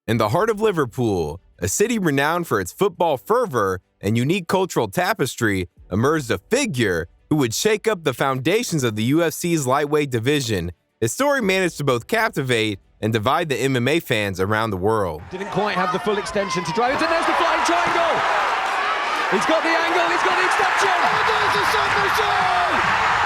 In the heart of Liverpool, a city renowned for its football fervor and unique cultural tapestry, emerged a figure who would shake up the foundations of the UFC's lightweight division. His story managed to both captivate and divide the MMA fans around the world. Didn't quite have the full extension to drive it, and there's the flying triangle! He's got the angle, he's got the extension! And there's the submission!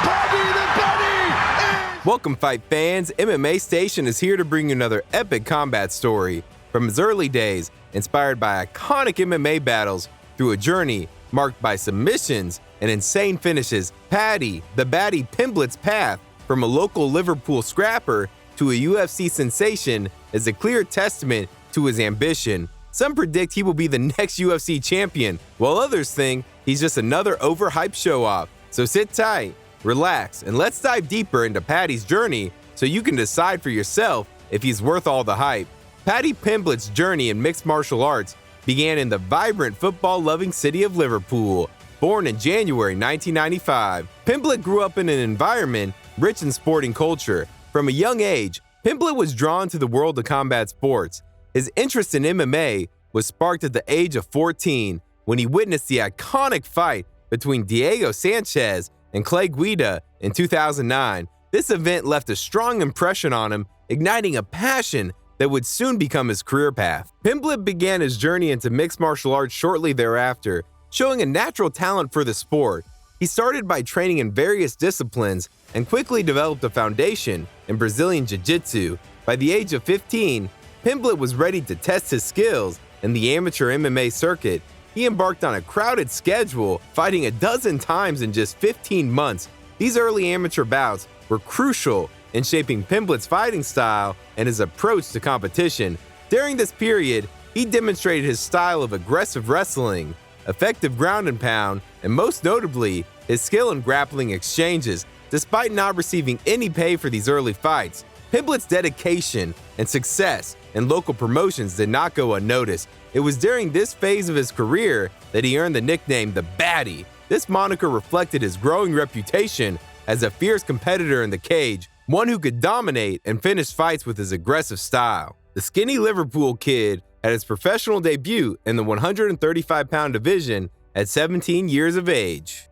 Paddy the Baddy! Welcome, fight fans. MMA Station is here to bring you another epic combat story. From his early days, inspired by iconic MMA battles, through a journey marked by submissions and insane finishes, Paddy the Baddy Pimblett's path from a local Liverpool scrapper to a UFC sensation is a clear testament to his ambition. Some predict he will be the next UFC champion, while others think he's just another overhyped show-off. So sit tight, relax, and let's dive deeper into Paddy's journey so you can decide for yourself if he's worth all the hype. Paddy Pimblett's journey in mixed martial arts began in the vibrant football-loving city of Liverpool. Born in January 1995, Pimblett grew up in an environment rich in sporting culture. From a young age, Pimblett was drawn to the world of combat sports. His interest in MMA was sparked at the age of 14 when he witnessed the iconic fight between Diego Sanchez and Clay Guida in 2009. This event left a strong impression on him, igniting a passion that would soon become his career path. Pimblett began his journey into mixed martial arts shortly thereafter, showing a natural talent for the sport. He started by training in various disciplines and quickly developed a foundation in Brazilian Jiu-Jitsu. By the age of 15, Pimblett was ready to test his skills in the amateur MMA circuit. He embarked on a crowded schedule, fighting a dozen times in just 15 months. These early amateur bouts were crucial in shaping Pimblett's fighting style and his approach to competition. During this period, he demonstrated his style of aggressive wrestling, effective ground and pound, and most notably, his skill in grappling exchanges. Despite not receiving any pay for these early fights, Pimblett's dedication and success in local promotions did not go unnoticed. It was during this phase of his career that he earned the nickname the Baddy. This moniker reflected his growing reputation as a fierce competitor in the cage, one who could dominate and finish fights with his aggressive style. The skinny Liverpool kid had his professional debut in the 135-pound division at 17 years of age.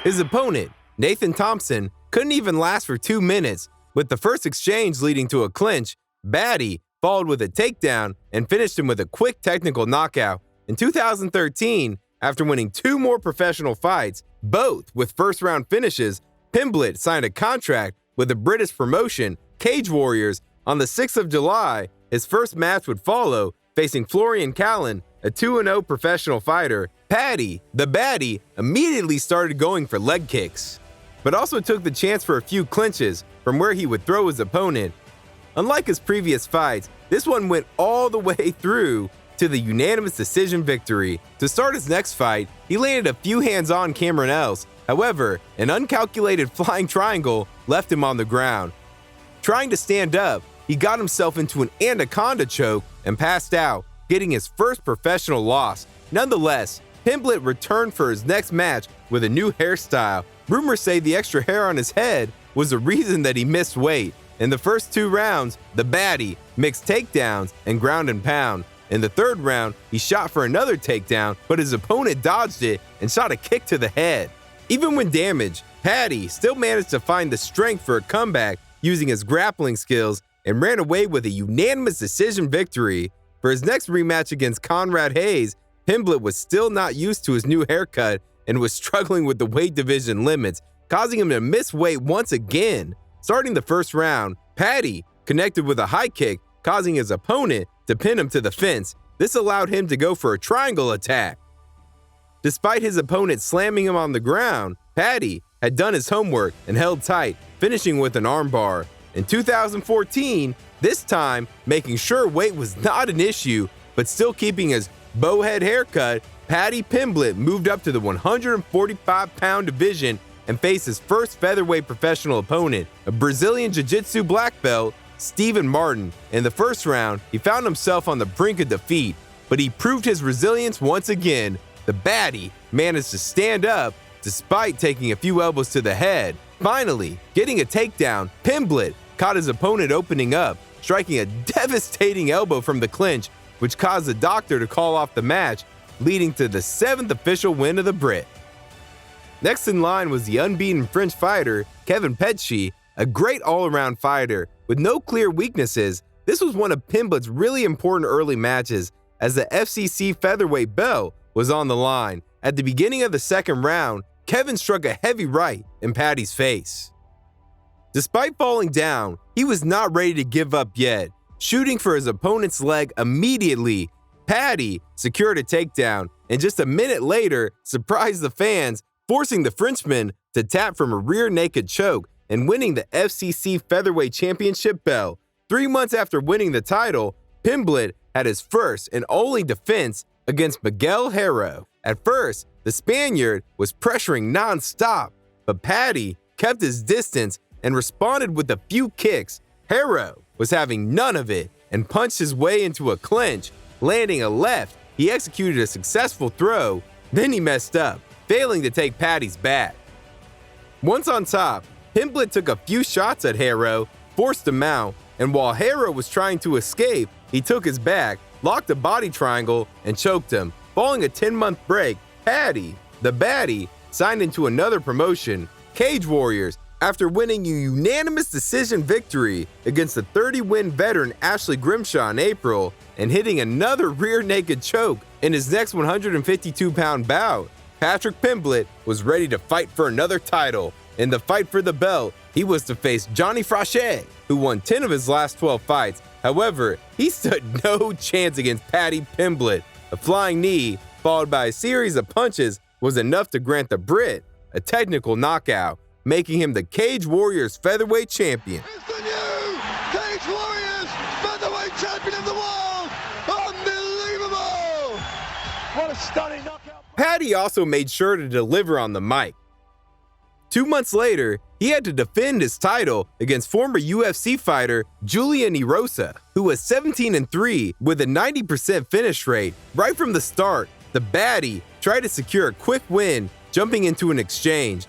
His opponent, Nathan Thompson, couldn't even last for 2 minutes, with the first exchange leading to a clinch. Baddy followed with a takedown and finished him with a quick technical knockout. In 2013, after winning 2 more professional fights, both with first-round finishes, Pimblett signed a contract with the British promotion Cage Warriors. On the 6th of July, his first match would follow, facing Florian Callan, a 2-0 professional fighter. Paddy the Baddy immediately started going for leg kicks, but also took the chance for a few clinches from where he would throw his opponent. Unlike his previous fights, this one went all the way through to the unanimous decision victory. To start his next fight, he landed a few hands-on Cameron-Else. However, an uncalculated flying triangle left him on the ground. Trying to stand up, he got himself into an anaconda choke and passed out, getting his first professional loss. Nonetheless, Pimblett returned for his next match with a new hairstyle. Rumors say the extra hair on his head was the reason that he missed weight. In the first 2 rounds, the Baddy mixed takedowns and ground and pound. In the 3rd round, he shot for another takedown, but his opponent dodged it and shot a kick to the head. Even when damaged, Paddy still managed to find the strength for a comeback using his grappling skills and ran away with a unanimous decision victory. For his next rematch against Conrad Hayes, Pimblett was still not used to his new haircut and was struggling with the weight division limits, causing him to miss weight once again. Starting the first round, Paddy connected with a high kick, causing his opponent to pin him to the fence. This allowed him to go for a triangle attack. Despite his opponent slamming him on the ground, Paddy had done his homework and held tight, finishing with an armbar. In 2014, this time making sure weight was not an issue, but still keeping his bowhead haircut, Paddy Pimblett moved up to the 145-pound division and faced his first featherweight professional opponent, a Brazilian Jiu-Jitsu black belt, Stephen Martin. In the first round, he found himself on the brink of defeat, but he proved his resilience once again. The Baddy managed to stand up Despite taking a few elbows to the head, finally getting a takedown, Pimblett caught his opponent opening up, striking a devastating elbow from the clinch, which caused the doctor to call off the match, leading to the 7th official win of the Brit. Next in line was the unbeaten French fighter, Kevin Paddy, a great all-around fighter with no clear weaknesses. This was one of Pimblett's really important early matches, as the FCC featherweight belt was on the line. At the beginning of the second round, Kevin struck a heavy right in Paddy's face. Despite falling down, he was not ready to give up yet. Shooting for his opponent's leg immediately, Paddy secured a takedown and just a minute later surprised the fans, forcing the Frenchman to tap from a rear naked choke and winning the FCC featherweight championship belt. 3 months after winning the title, Pimblett had his first and only defense against Miguel Hero. At first, the Spaniard was pressuring non-stop, but Paddy kept his distance and responded with a few kicks. Hero was having none of it and punched his way into a clinch, landing a left. He executed a successful throw, then he messed up, failing to take Paddy's back. Once on top, Pimblett took a few shots at Hero, forced him out, and while Hero was trying to escape, he took his back, locked a body triangle, and choked him. Following a 10-month break, Paddy, the Baddy, signed into another promotion, Cage Warriors, after winning a unanimous decision victory against the 30-win veteran Ashley Grimshaw in April and hitting another rear naked choke in his next 152-pound bout. Patrick Pimblett was ready to fight for another title. In the fight for the belt, he was to face Johnny Frachet, who won 10 of his last 12 fights. However, he stood no chance against Paddy Pimblett. A flying knee, followed by a series of punches, was enough to grant the Brit a technical knockout, making him the Cage Warriors featherweight champion. It's the new Cage Warriors featherweight champion of the world! Unbelievable! What a stunning knockout! Paddy also made sure to deliver on the mic. 2 months later, he had to defend his title against former UFC fighter Julian Erosa, who was 17-3 with a 90% finish rate. Right from the start, the Baddy tried to secure a quick win, jumping into an exchange.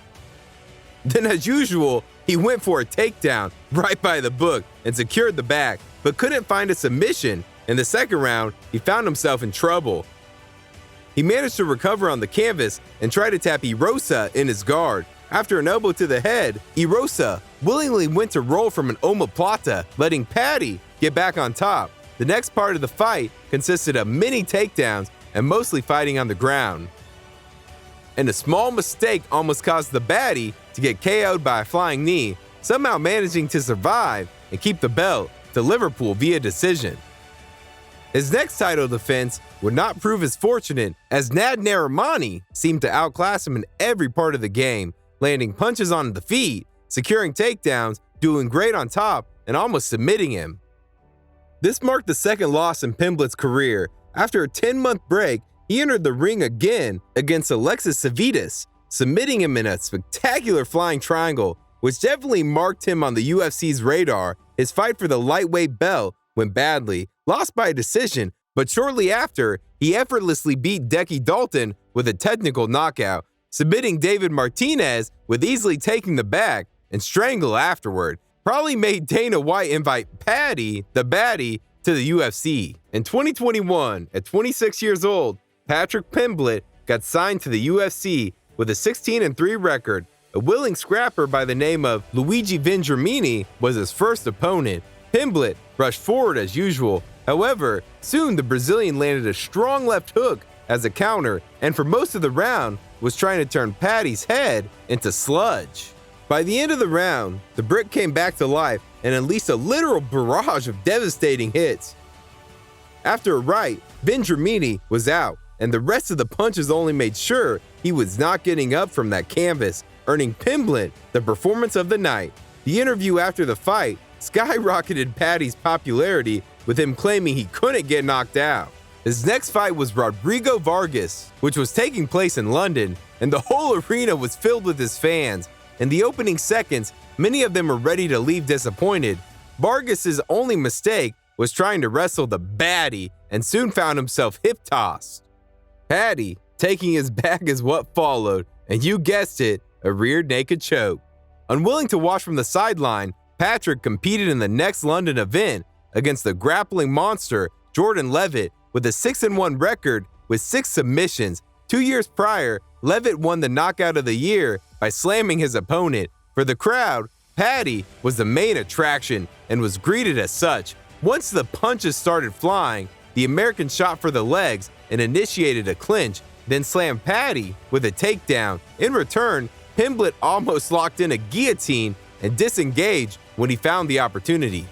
Then, as usual, he went for a takedown right by the book and secured the back, but couldn't find a submission. In the second round, he found himself in trouble. He managed to recover on the canvas and tried to tap Erosa in his guard. After an elbow to the head, Erosa willingly went to roll from an omoplata, letting Paddy get back on top. The next part of the fight consisted of many takedowns and mostly fighting on the ground. And a small mistake almost caused the Baddy to get KO'd by a flying knee, somehow managing to survive and keep the belt to Liverpool via decision. His next title defense would not prove as fortunate, as Nad Narimani seemed to outclass him in every part of the game, landing punches on the feet, securing takedowns, doing great on top, and almost submitting him. This marked the second loss in Pimblett's career. After a 10-month break, he entered the ring again against Alexis Savitas, submitting him in a spectacular flying triangle, which definitely marked him on the UFC's radar. His fight for the lightweight belt went badly, lost by a decision, but shortly after, he effortlessly beat Decky Dalton with a technical knockout, submitting David Martinez with easily taking the back and strangle afterward. Probably made Dana White invite Paddy, the Baddy, to the UFC. In 2021, at 26 years old, Patrick Pimblett got signed to the UFC with a 16-3 record. A willing scrapper by the name of Luigi Vendramini was his first opponent. Pimblett rushed forward as usual. However, soon the Brazilian landed a strong left hook as a counter, and for most of the round was trying to turn Paddy's head into sludge. By the end of the round, the Brit came back to life and unleashed a literal barrage of devastating hits. After a right, Vendramini was out, and the rest of the punches only made sure he was not getting up from that canvas, earning Pimblett the performance of the night. The interview after the fight skyrocketed Paddy's popularity, with him claiming he couldn't get knocked out. His next fight was Rodrigo Vargas, which was taking place in London, and the whole arena was filled with his fans. In the opening seconds, many of them were ready to leave disappointed. Vargas's only mistake was trying to wrestle the Baddy and soon found himself hip-tossed. Paddy taking his back is what followed, And you guessed it, a rear naked choke. Unwilling to watch from the sideline, Patrick competed in the next London event against the grappling monster Jordan Levitt with a 6-1 record with 6 submissions. 2 years prior, Levitt won the Knockout of the Year by slamming his opponent. For the crowd, Paddy was the main attraction and was greeted as such. Once the punches started flying, the American shot for the legs and initiated a clinch, then slammed Paddy with a takedown. In return, Pimblett almost locked in a guillotine and disengaged when he found the opportunity.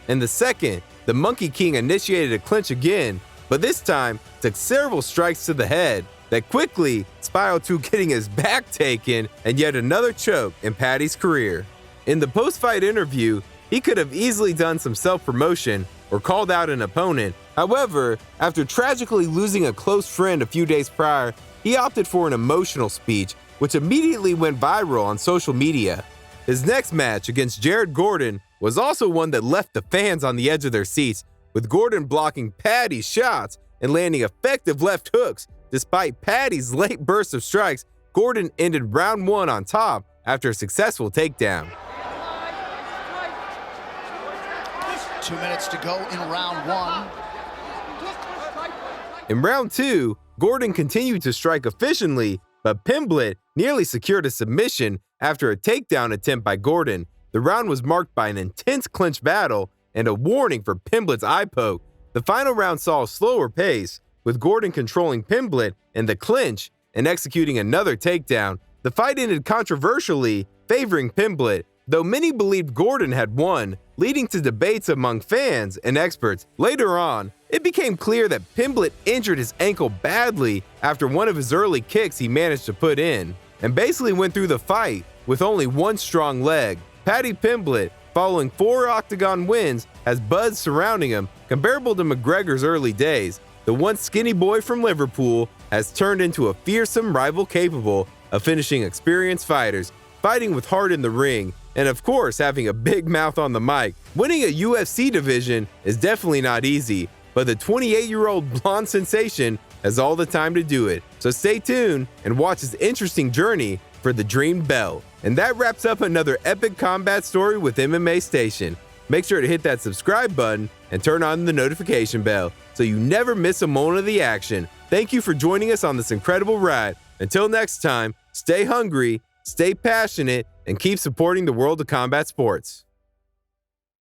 In the second, the Monkey King initiated a clinch again, but this time took several strikes to the head that quickly spiraled to getting his back taken and yet another choke in Paddy's career. In the post-fight interview, he could have easily done some self-promotion or called out an opponent. However, after tragically losing a close friend a few days prior, he opted for an emotional speech, which immediately went viral on social media. His next match against Jared Gordon was also one that left the fans on the edge of their seats, with Gordon blocking Paddy's shots and landing effective left hooks. Despite Paddy's late burst of strikes, Gordon ended round 1 on top after a successful takedown. 2 minutes to go in round 1. In round 2, Gordon continued to strike efficiently, but Pimblett nearly secured a submission after a takedown attempt by Gordon. The round was marked by an intense clinch battle and a warning for Pimblett's eye poke. The final round saw a slower pace, with Gordon controlling Pimblett in the clinch and executing another takedown. The fight ended controversially, favoring Pimblett, though many believed Gordon had won, leading to debates among fans and experts. Later on, it became clear that Pimblett injured his ankle badly after one of his early kicks he managed to put in, and basically went through the fight with only one strong leg. Paddy Pimblett, following 4 octagon wins, has buzz surrounding him comparable to McGregor's early days. The once skinny boy from Liverpool has turned into a fearsome rival capable of finishing experienced fighters, fighting with heart in the ring, and of course having a big mouth on the mic. Winning a UFC division is definitely not easy, but the 28-year-old blonde sensation has all the time to do it. So stay tuned and watch his interesting journey for the dreamed belt. And that wraps up another epic combat story with MMA Station. Make sure to hit that subscribe button and turn on the notification bell so you never miss a moment of the action. Thank you for joining us on this incredible ride. Until next time, stay hungry, stay passionate, and keep supporting the world of combat sports.